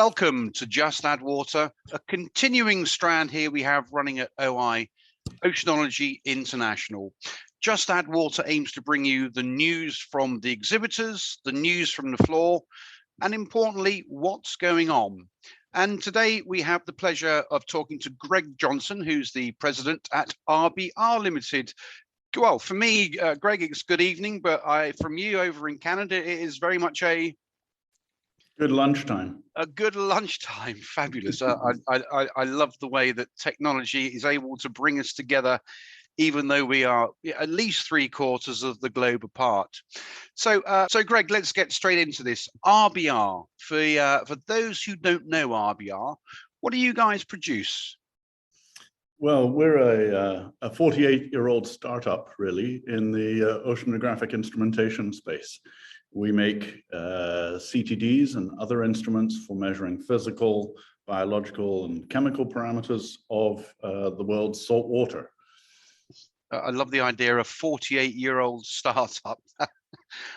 Welcome to Just Add Water, a continuing strand here we have running at Oceanology International. Just Add Water aims to bring you the news from the exhibitors, the news from the floor, and importantly, what's going on. And today we have the pleasure of talking to Greg Johnson, who's the president at RBR Limited. Well, for me, Greg, it's good evening, but from you over in Canada, it is very much a good lunchtime. A good lunchtime, fabulous. I love the way that technology is able to bring us together, even though we are at least 3/4 of the globe apart. So, Greg, let's get straight into this. RBR, for those who don't know RBR, what do you guys produce? Well, we're a 48-year-old startup, really, in the oceanographic instrumentation space. We make CTDs and other instruments for measuring physical, biological, and chemical parameters of the world's salt water. I love the idea of 48-year-old startup.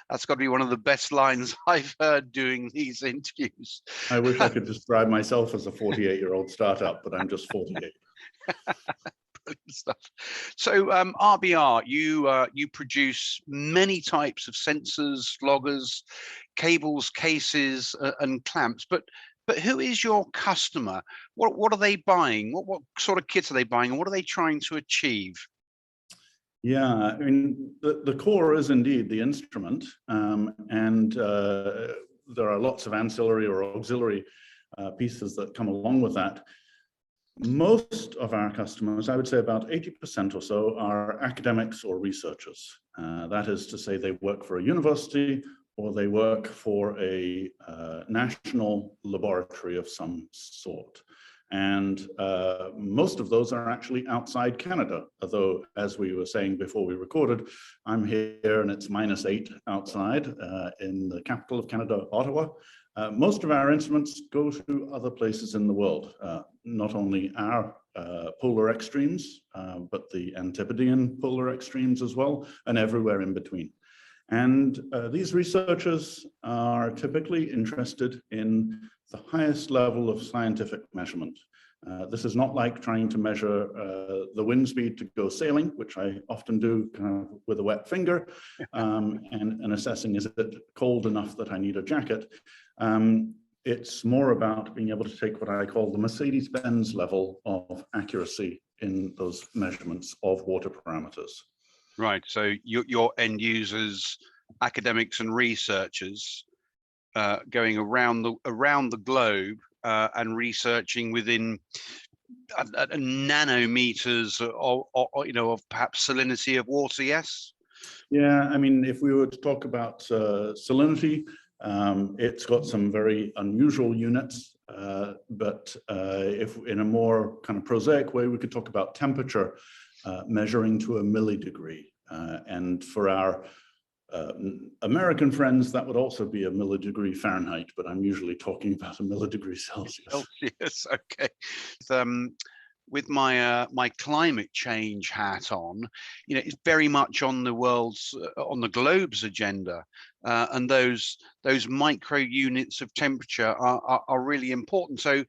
That's got to be one of the best lines I've heard doing these interviews. I wish I could describe myself as a 48-year-old startup, but I'm just 48. Brilliant stuff. So RBR, you produce many types of sensors, loggers, cables, cases, and clamps. But who is your customer? What are they buying? What sort of kits are they buying, and what are they trying to achieve? Yeah, I mean, the core is indeed the instrument, and there are lots of ancillary or auxiliary pieces that come along with that. Most of our customers, I would say about 80% or so, are academics or researchers. That is to say, they work for a university or they work for a national laboratory of some sort. And most of those are actually outside Canada, although, as we were saying before we recorded, I'm here and it's -8 outside in the capital of Canada, Ottawa. Most of our instruments go to other places in the world, not only our polar extremes, but the Antipodean polar extremes as well, and everywhere in between. And these researchers are typically interested in the highest level of scientific measurement. This is not like trying to measure the wind speed to go sailing, which I often do kind of with a wet finger, and assessing, is it cold enough that I need a jacket? It's more about being able to take what I call the Mercedes-Benz level of accuracy in those measurements of water parameters. Right, so your end users, academics and researchers, going around the globe and researching within nanometers of perhaps salinity of water. Yes. Yeah, I mean, if we were to talk about salinity, it's got some very unusual units, but if in a more kind of prosaic way, we could talk about temperature measuring to a millidegree. And for our American friends, that would also be a millidegree Fahrenheit, but I'm usually talking about a millidegree Celsius. Oh, yes, okay. With my climate change hat on, it's very much on the globe's agenda, and those micro units of temperature are really important. So,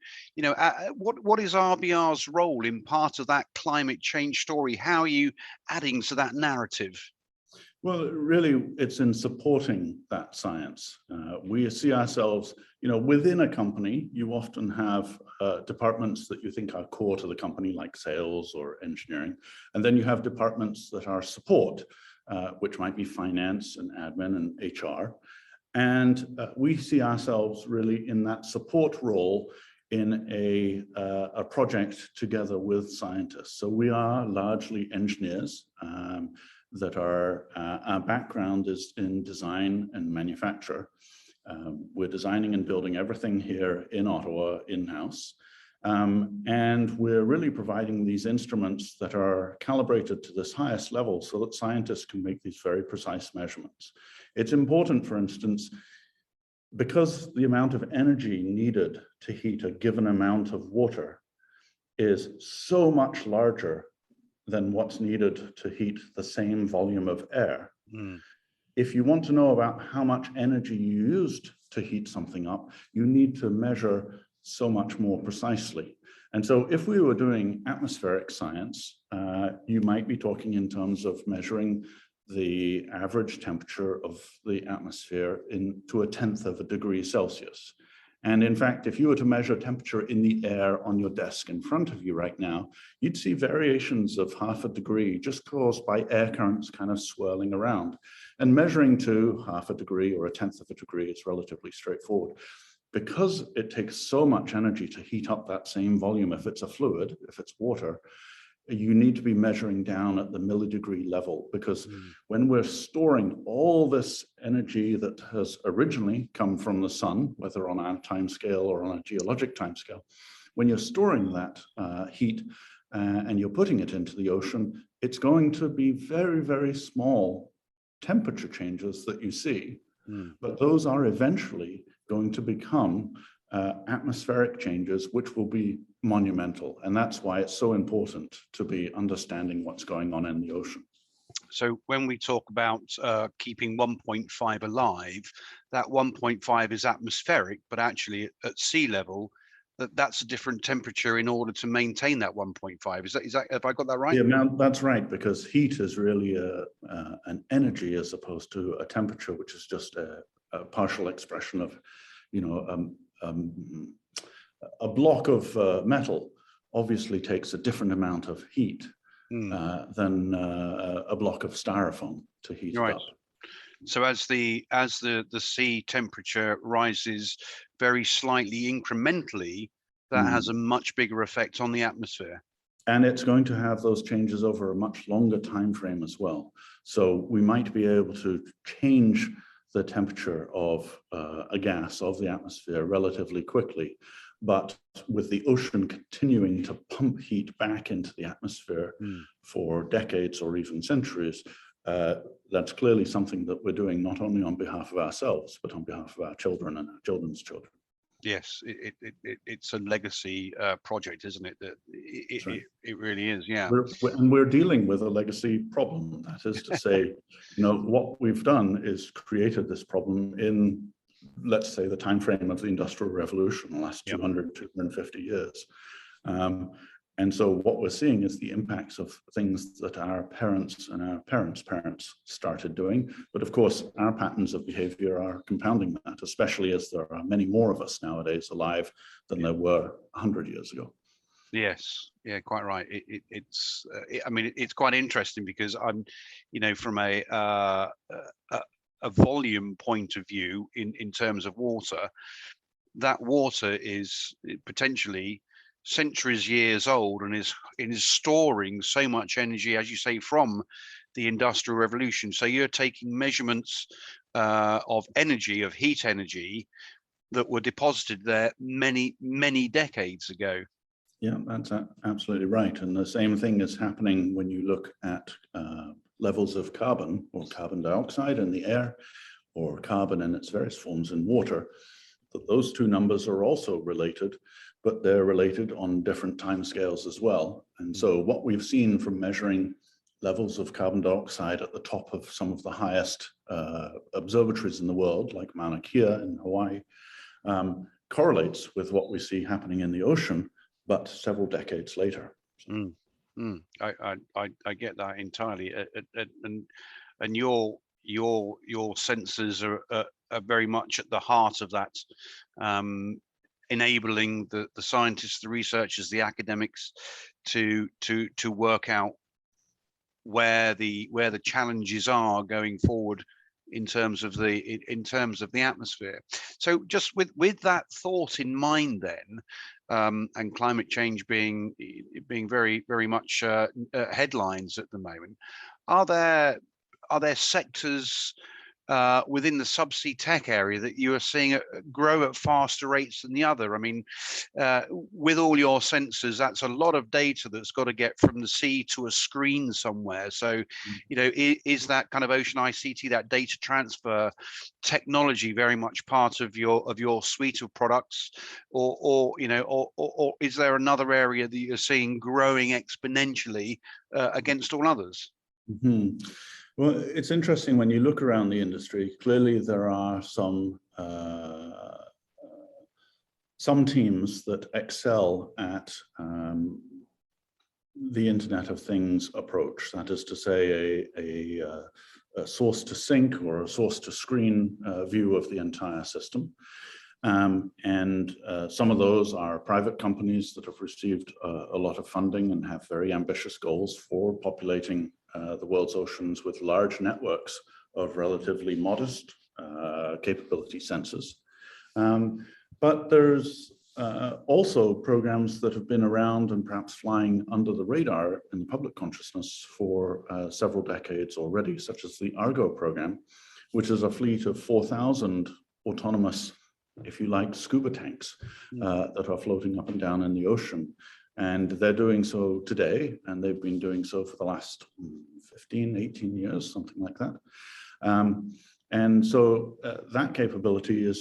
what is RBR's role in part of that climate change story? How are you adding to that narrative? Well, really, it's in supporting that science. We see ourselves, within a company, you often have departments that you think are core to the company, like sales or engineering. And then you have departments that are support, which might be finance and admin and HR. And we see ourselves really in that support role in a project together with scientists. So we are largely engineers. That our background is in design and manufacture. We're designing and building everything here in Ottawa in-house. And we're really providing these instruments that are calibrated to this highest level so that scientists can make these very precise measurements. It's important, for instance, because the amount of energy needed to heat a given amount of water is so much larger than what's needed to heat the same volume of air. If you want to know about how much energy you used to heat something up, you need to measure so much more precisely. And so if we were doing atmospheric science, you might be talking in terms of measuring the average temperature of the atmosphere to 1/10 of a degree Celsius. And in fact, if you were to measure temperature in the air on your desk in front of you right now, you'd see variations of 1/2 degree just caused by air currents kind of swirling around. And measuring to 1/2 degree or 1/10 of a degree is relatively straightforward. Because it takes so much energy to heat up that same volume, if it's a fluid, if it's water, you need to be measuring down at the millidegree level, because when we're storing all this energy that has originally come from the sun, whether on our time scale or on a geologic time scale, when you're storing that heat and you're putting it into the ocean, it's going to be very, very small temperature changes that you see. But those are eventually going to become atmospheric changes, which will be monumental. And that's why it's so important to be understanding what's going on in the ocean. So when we talk about keeping 1.5 alive, that 1.5 is atmospheric, but actually at sea level, that's a different temperature in order to maintain that 1.5. Is that have I got that right? Yeah, now that's right, because heat is really an energy as opposed to a temperature, which is just a partial expression of, you know, a block of metal obviously takes a different amount of heat than a block of styrofoam to heat it up. So as the sea temperature rises very slightly incrementally, that has a much bigger effect on the atmosphere. And it's going to have those changes over a much longer time frame as well. So we might be able to change the temperature of a gas of the atmosphere relatively quickly, but with the ocean continuing to pump heat back into the atmosphere for decades or even centuries, that's clearly something that we're doing not only on behalf of ourselves, but on behalf of our children and our children's children. Yes, it's a legacy project, isn't it? That it really is, yeah. We're dealing with a legacy problem. That is to say, you know, what we've done is created this problem in, let's say, the time frame of the Industrial Revolution, the last 200, 250 years. And so what we're seeing is the impacts of things that our parents and our parents' parents started doing. But of course, our patterns of behavior are compounding that, especially as there are many more of us nowadays alive than there were 100 years ago. Yes, yeah, quite right. I mean, it's quite interesting because I'm, you know, from a volume point of view in terms of water, that water is potentially centuries years old and is storing so much energy, as you say, from the Industrial Revolution. So you're taking measurements of energy, of heat energy, that were deposited there many, many decades ago. Yeah, that's absolutely right. And the same thing is happening when you look at levels of carbon or carbon dioxide in the air, or carbon in its various forms in water. That those two numbers are also related, but they're related on different timescales as well. And so what we've seen from measuring levels of carbon dioxide at the top of some of the highest observatories in the world, like Mauna Kea in Hawaii, correlates with what we see happening in the ocean, but several decades later. I get that entirely, and your sensors are very much at the heart of that, enabling the scientists, the researchers, the academics to work out where the challenges are going forward in terms of the atmosphere. So just with that thought in mind then, and climate change being very, very much headlines at the moment, are there sectors within the subsea tech area that you are seeing grow at faster rates than the other? I mean, with all your sensors, that's a lot of data that's got to get from the sea to a screen somewhere. So, you know, is that kind of ocean ICT, that data transfer technology, very much part of your suite of products, or you know, or is there another area that you're seeing growing exponentially against all others? Well, it's interesting when you look around the industry. Clearly, there are some some teams that excel at the Internet of Things approach. That is to say, a source to sink or a source to screen view of the entire system. Some of those are private companies that have received a lot of funding and have very ambitious goals for populating the world's oceans with large networks of relatively modest capability sensors. But there's also programs that have been around and perhaps flying under the radar in the public consciousness for several decades already, such as the Argo program, which is a fleet of 4,000 autonomous, if you like, scuba tanks that are floating up and down in the ocean. And they're doing so today, and they've been doing so for the last 15, 18 years, something like that. And so that capability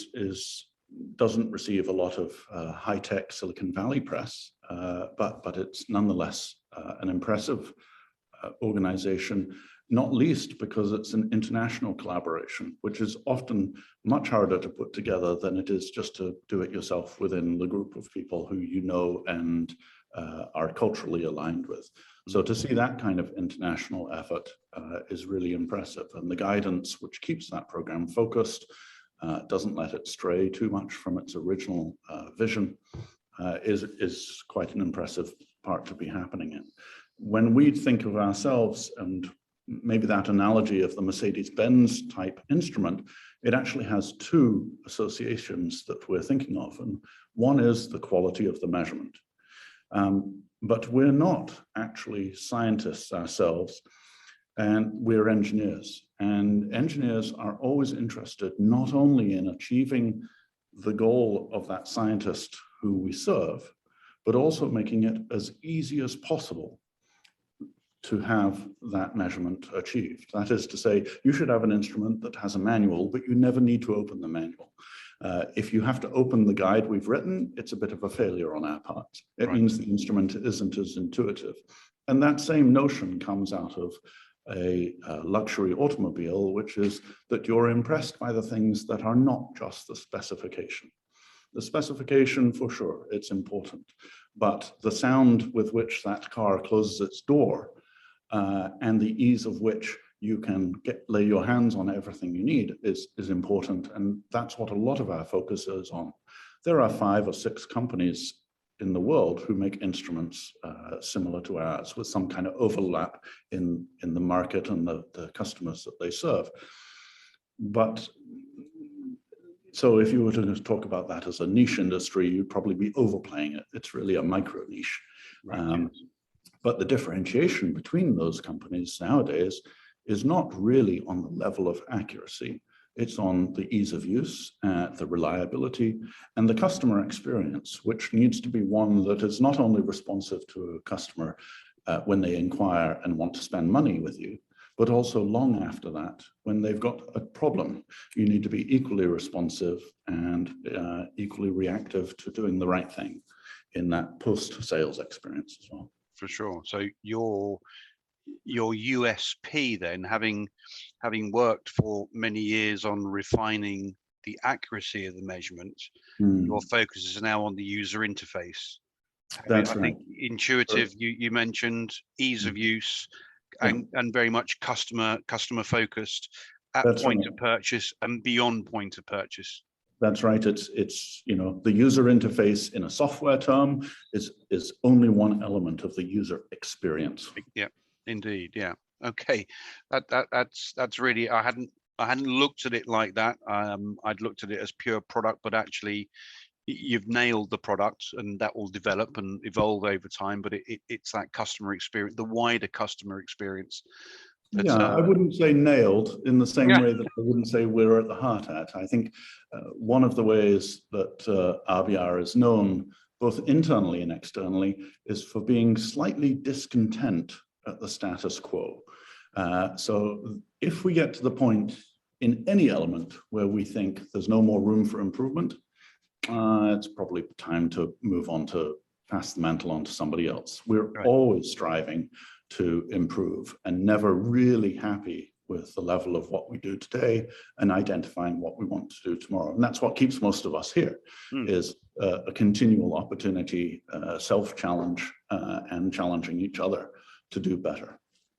doesn't receive a lot of high-tech Silicon Valley press, but it's nonetheless an impressive organization, not least because it's an international collaboration, which is often much harder to put together than it is just to do it yourself within the group of people who you know and are culturally aligned with. So to see that kind of international effort is really impressive. And the guidance which keeps that program focused, doesn't let it stray too much from its original vision, is quite an impressive part to be happening in. When we think of ourselves, and maybe that analogy of the Mercedes-Benz type instrument, it actually has two associations that we're thinking of. And one is the quality of the measurement. But we're not actually scientists ourselves, and we're engineers. And engineers are always interested not only in achieving the goal of that scientist who we serve, but also making it as easy as possible to have that measurement achieved. That is to say, you should have an instrument that has a manual, but you never need to open the manual. If you have to open the guide we've written, it's a bit of a failure on our part. It means the instrument isn't as intuitive. And that same notion comes out of a luxury automobile, which is that you're impressed by the things that are not just the specification. The specification, for sure, it's important, but the sound with which that car closes its door and the ease of which you can lay your hands on everything you need is important. And that's what a lot of our focus is on. There are 5 or 6 companies in the world who make instruments similar to ours, with some kind of overlap in the market and the customers that they serve. But so if you were to talk about that as a niche industry, you'd probably be overplaying it. It's really a micro niche. But the differentiation between those companies nowadays is not really on the level of accuracy. It's on the ease of use, the reliability, and the customer experience, which needs to be one that is not only responsive to a customer when they inquire and want to spend money with you, but also long after that, when they've got a problem. You need to be equally responsive and equally reactive to doing the right thing in that post-sales experience as well. For sure. So your USP then, having worked for many years on refining the accuracy of the measurement, your focus is now on the user interface. That's I think intuitive, you mentioned ease of use, and very much customer focused at point of purchase and beyond point of purchase. That's right. It's the user interface in a software term is only one element of the user experience. Yeah, indeed. Yeah. Okay. That's really, I hadn't looked at it like that. I'd looked at it as pure product, but actually you've nailed the product, and that will develop and evolve over time. But it's that customer experience, the wider customer experience. I wouldn't say nailed in the same way that I wouldn't say we're at the heart at. I think one of the ways that RBR is known, both internally and externally, is for being slightly discontent at the status quo. So if we get to the point in any element where we think there's no more room for improvement, it's probably time to move on to pass the mantle on to somebody else. We're always striving to improve and never really happy with the level of what we do today and identifying what we want to do tomorrow. And that's what keeps most of us here, is a continual opportunity, self-challenge, and challenging each other to do better.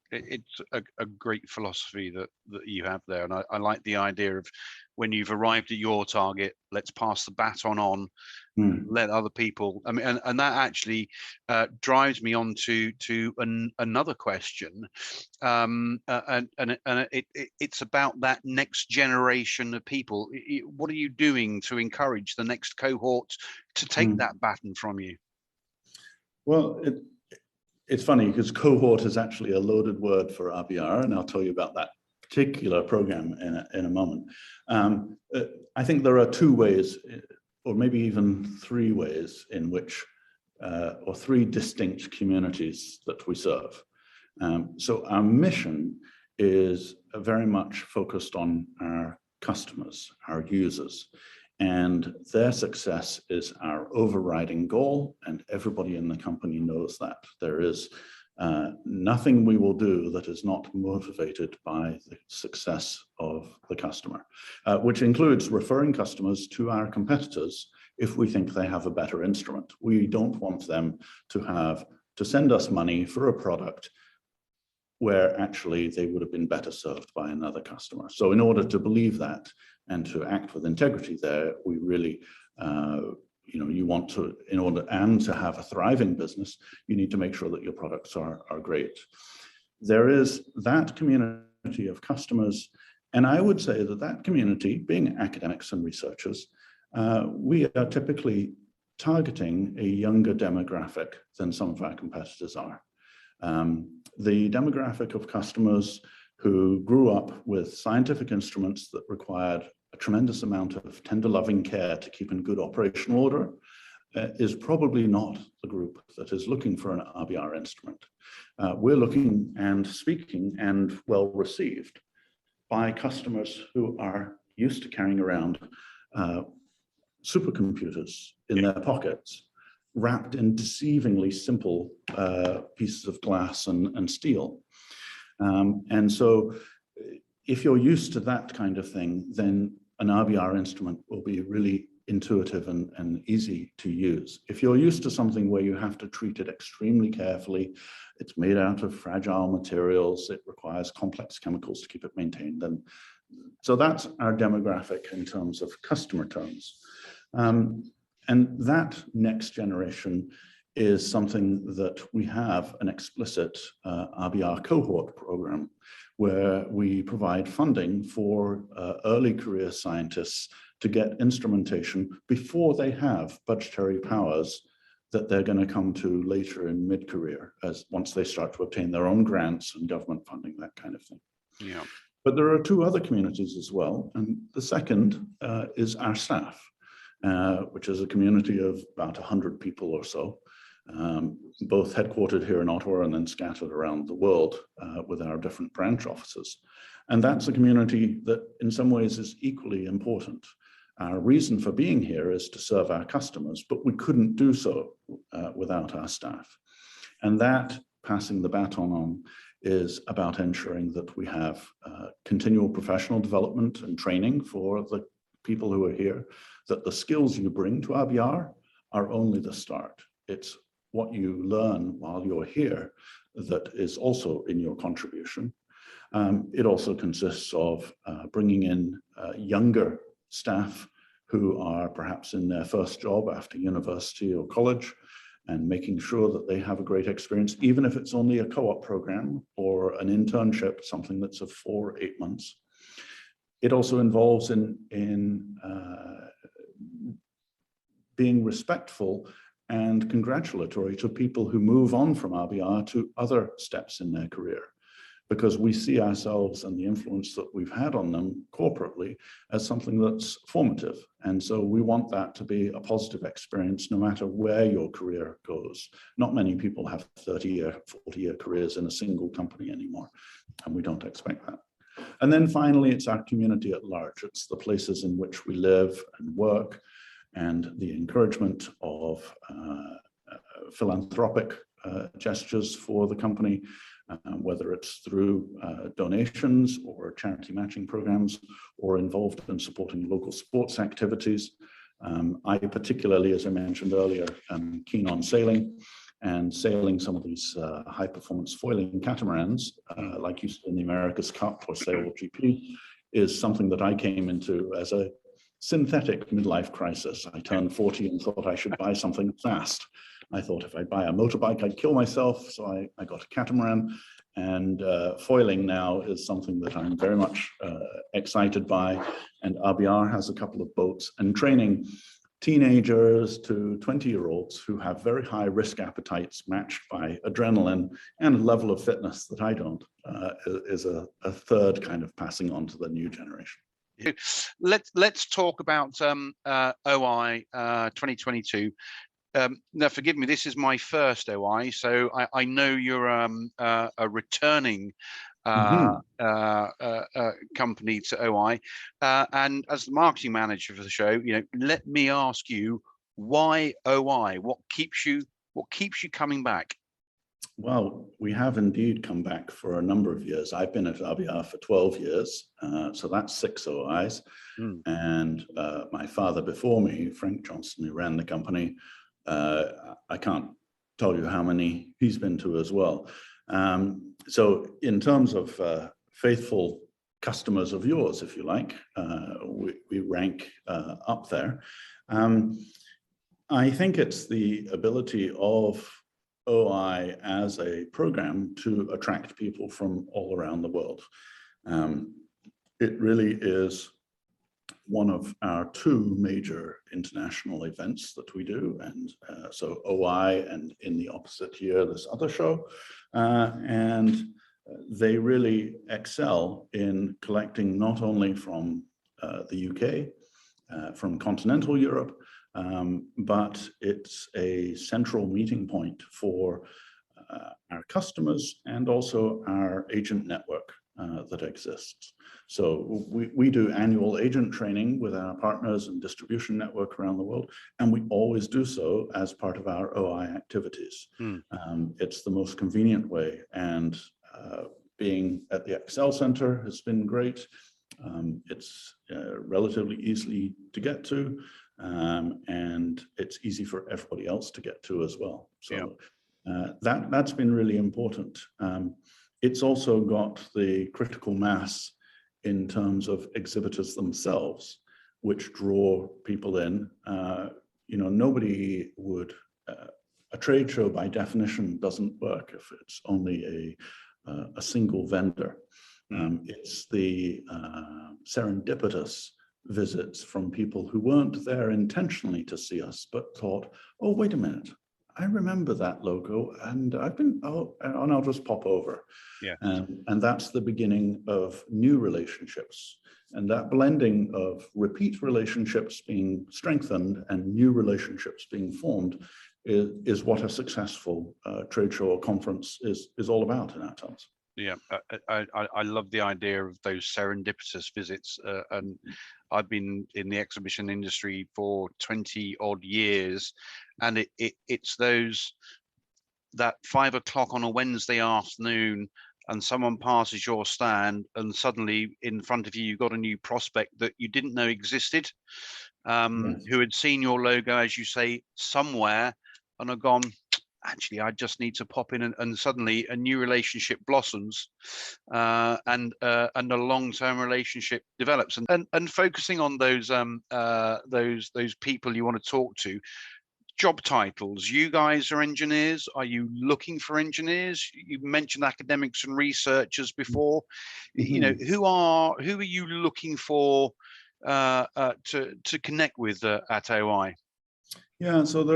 It's a great philosophy that you have there, and I like the idea of when you've arrived at your target, let's pass the baton on, let other people. I mean, and that actually drives me on to another question, and it's about that next generation of people. What are you doing to encourage the next cohort to take that baton from you? Well, it's funny because cohort is actually a loaded word for RBR, and I'll tell you about that particular program in a moment. I think there are two ways, or maybe even three ways in which, or three distinct communities that we serve. So our mission is very much focused on our customers, our users. And their success is our overriding goal, and everybody in the company knows that. There is nothing we will do that is not motivated by the success of the customer, which includes referring customers to our competitors if we think they have a better instrument. We don't want them to send us money for a product where actually they would have been better served by another customer. So in order to believe that and to act with integrity there, we really, you want to, in order and to have a thriving business, you need to make sure that your products are great. There is that community of customers, and I would say that community, being academics and researchers, we are typically targeting a younger demographic than some of our competitors are. The demographic of customers who grew up with scientific instruments that required a tremendous amount of tender loving care to keep in good operational order is probably not the group that is looking for an RBR instrument. We're looking and speaking and well received by customers who are used to carrying around supercomputers in their pockets, wrapped in deceivingly simple pieces of glass and steel. And so if you're used to that kind of thing, then an RBR instrument will be really intuitive and easy to use. If you're used to something where you have to treat it extremely carefully, it's made out of fragile materials, it requires complex chemicals to keep it maintained. And so that's our demographic in terms of customer terms. And that next generation is something that we have an explicit RBR cohort program where we provide funding for early career scientists to get instrumentation before they have budgetary powers that they're going to come to later in mid-career, as once they start to obtain their own grants and government funding, that kind of thing. Yeah. But there are two other communities as well. And the second is our staff, which is a community of about 100 people or so, both headquartered here in Ottawa and then scattered around the world with our different branch offices. And that's a community that in some ways is equally important. Our reason for being here is to serve our customers, but we couldn't do so without our staff. And that passing the baton on is about ensuring that we have continual professional development and training for the people who are here, that the skills you bring to RBR are only the start. It's what you learn while you're here that is also in your contribution. It also consists of bringing in younger staff who are perhaps in their first job after university or college and making sure that they have a great experience, even if it's only a co-op program or an internship, something that's of 4 or 8 months. It also involves in being respectful and congratulatory to people who move on from RBR to other steps in their career, because we see ourselves and the influence that we've had on them corporately as something that's formative. And so we want that to be a positive experience no matter where your career goes. Not many people have 30-year, 40-year careers in a single company anymore, and we don't expect that. And then finally, it's our community at large. It's the places in which we live and work, and the encouragement of philanthropic gestures for the company, whether it's through donations or charity matching programs, or involved in supporting local sports activities. I particularly, as I mentioned earlier, am keen on sailing, and sailing some of these high-performance foiling catamarans, like you see in the America's Cup or Sail GP, is something that I came into as a synthetic midlife crisis. I turned 40 and thought I should buy something fast. I thought if I buy a motorbike, I'd kill myself. So I got a catamaran, and foiling now is something that I'm very much excited by. And RBR has a couple of boats, and training teenagers to 20-year-olds who have very high risk appetites matched by adrenaline and a level of fitness that I don't, is a third kind of passing on to the new generation. Let's talk about OI 2022. Now, forgive me, this is my first OI, so I know you're a returning company to OI, and as the marketing manager for the show, let me ask you, why OI? What keeps you coming back? Well, we have indeed come back for a number of years. I've been at RBR for 12 years, so that's 6 OIs. And my father before me, Frank Johnson, who ran the company, I can't tell you how many he's been to as well. So in terms of faithful customers of yours, if you like, we rank up there. I think it's the ability of OI as a program to attract people from all around the world. It really is one of our 2 major international events that we do, and so OI, and in the opposite year this other show, and they really excel in collecting not only from the UK, from continental Europe, but it's a central meeting point for our customers and also our agent network that exists. So we do annual agent training with our partners and distribution network around the world, and we always do so as part of our OI activities. It's the most convenient way, and being at the Excel Center has been great. It's relatively easy to get to, and it's easy for everybody else to get to as well. So that's been really important. It's also got the critical mass in terms of exhibitors themselves, which draw people in. Nobody would, a trade show by definition doesn't work if it's only a single vendor. It's the serendipitous visits from people who weren't there intentionally to see us, but thought, oh, wait a minute, I remember that logo, and and I'll just pop over. And that's the beginning of new relationships. And that blending of repeat relationships being strengthened and new relationships being formed is what a successful trade show or conference is all about in our terms. Yeah, I love the idea of those serendipitous visits, and I've been in the exhibition industry for 20 odd years, and it's that 5 o'clock on a Wednesday afternoon, and someone passes your stand, and suddenly in front of you, you've got a new prospect that you didn't know existed, who had seen your logo, as you say, somewhere, and have gone, actually, I just need to pop in, and suddenly a new relationship blossoms, and a long-term relationship develops. And focusing on those people you want to talk to. Job titles. You guys are engineers. Are you looking for engineers? You mentioned academics and researchers before. Who are you looking for to connect with at OI? Yeah, so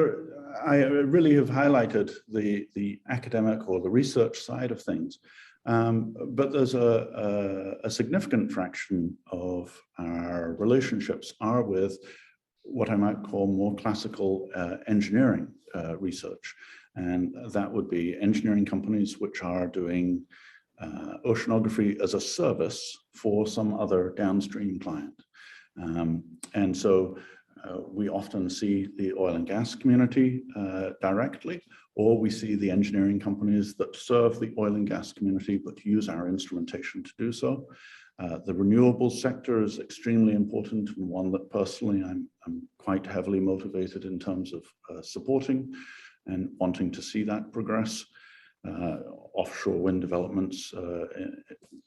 I really have highlighted the academic or the research side of things, but there's a significant fraction of our relationships are with what I might call more classical engineering research, and that would be engineering companies which are doing oceanography as a service for some other downstream client, and so we often see the oil and gas community directly, or we see the engineering companies that serve the oil and gas community but use our instrumentation to do so. The renewables sector is extremely important, and one that personally I'm quite heavily motivated in terms of supporting and wanting to see that progress. Offshore wind developments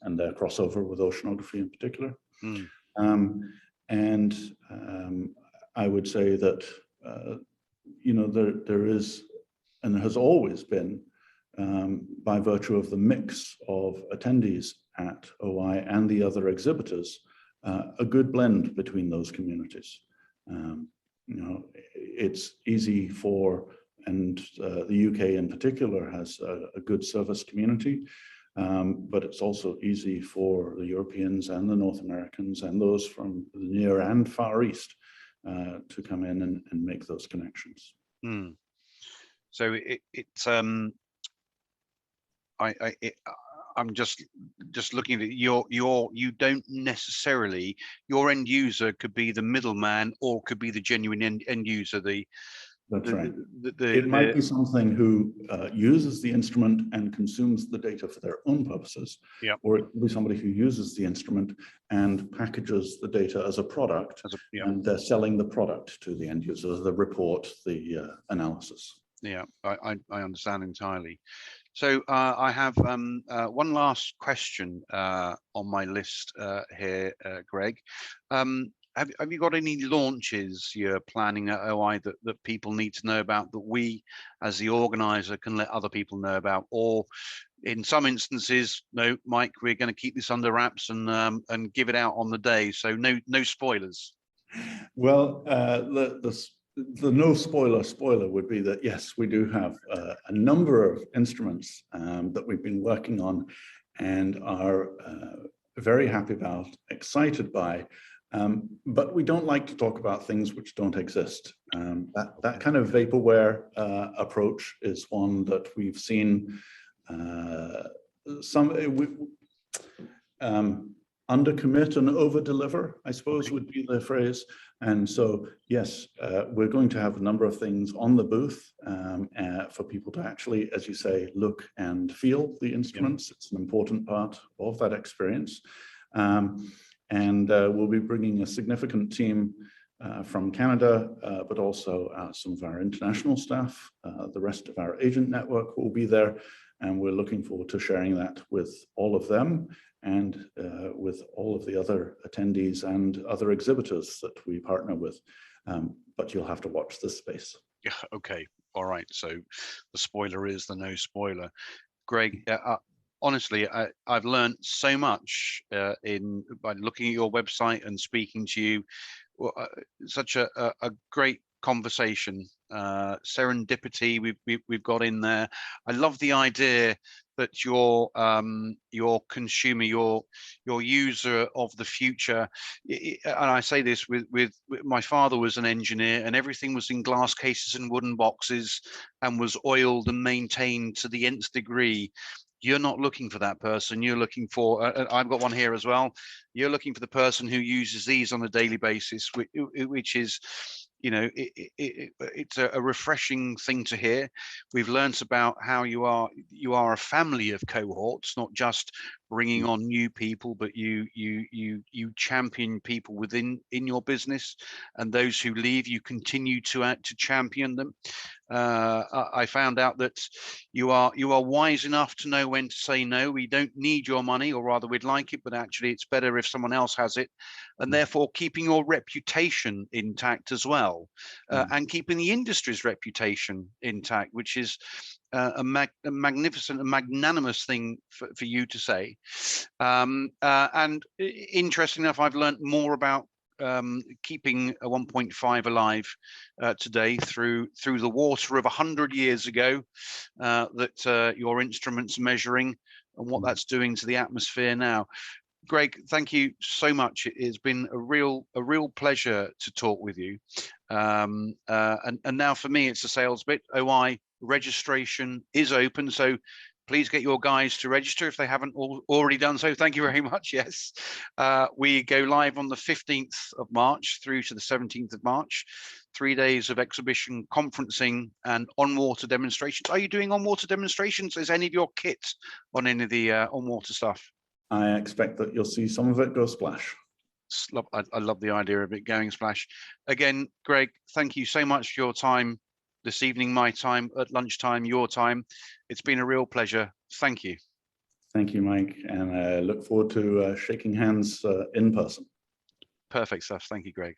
and their crossover with oceanography in particular. I would say that there is and has always been, by virtue of the mix of attendees at OI and the other exhibitors, a good blend between those communities. It's easy for, and the UK in particular has a good service community, but it's also easy for the Europeans and the North Americans and those from the near and far east to come in and make those connections. So I'm just looking at you don't necessarily, your end user could be the middleman or could be the genuine end user. That's right. It might be something who uses the instrument and consumes the data for their own purposes, or it could be somebody who uses the instrument and packages the data as a product, and they're selling the product to the end user, the report, the analysis. Yeah, I understand entirely. So I have one last question on my list here, Greg. Have you got any launches you're planning at OI that people need to know about, that we as the organizer can let other people know about? Or in some instances, no, Mike, we're going to keep this under wraps and give it out on the day, so no spoilers. Well, the no spoiler would be that, yes, we do have a number of instruments that we've been working on and are very happy about, excited by, but we don't like to talk about things which don't exist. That kind of vaporware approach is one that we've seen undercommit and overdeliver, I suppose would be the phrase. And so, yes, we're going to have a number of things on the booth for people to actually, as you say, look and feel the instruments. It's an important part of that experience. And we'll be bringing a significant team from Canada, but also some of our international staff. The rest of our agent network will be there, and we're looking forward to sharing that with all of them and with all of the other attendees and other exhibitors that we partner with. But you'll have to watch this space. Yeah, okay, all right. So the spoiler is the no spoiler. Greg, honestly, I've learned so much by looking at your website and speaking to you. Such a great conversation, serendipity we've got in there. I love the idea that your consumer, your user of the future, and I say this with my father was an engineer, and everything was in glass cases and wooden boxes and was oiled and maintained to the nth degree. You're not looking for that person. You're looking for, I've got one here as well. You're looking for the person who uses these on a daily basis, which is, it's a refreshing thing to hear. We've learned about how you are a family of cohorts, not just bringing on new people, but you champion people within your business, and those who leave, you continue to champion them. I found out that you are wise enough to know when to say no. We don't need your money, or rather we'd like it, but actually it's better if someone else has it, and therefore keeping your reputation intact as well, and keeping the industry's reputation intact, which is a magnificent and magnanimous thing for you to say. And interesting enough, I've learned more about keeping a 1.5 alive today through the water of 100 years ago, that your instruments measuring, and what that's doing to the atmosphere now. Greg, thank you so much. It has been a real pleasure to talk with you. And now for me, it's the sales bit. OI registration is open, so please get your guys to register if they haven't already done so. Thank you very much. Yes, we go live on the 15th of March through to the 17th of March. 3 days of exhibition, conferencing, and on-water demonstrations. Are you doing on-water demonstrations? Is any of your kit on any of the on-water stuff? I expect that you'll see some of it go splash. I love the idea of it going splash. Again, Greg, thank you so much for your time this evening, my time, at lunchtime, your time. It's been a real pleasure. Thank you. Thank you, Mike, and I look forward to shaking hands in person. Perfect stuff. Thank you, Greg.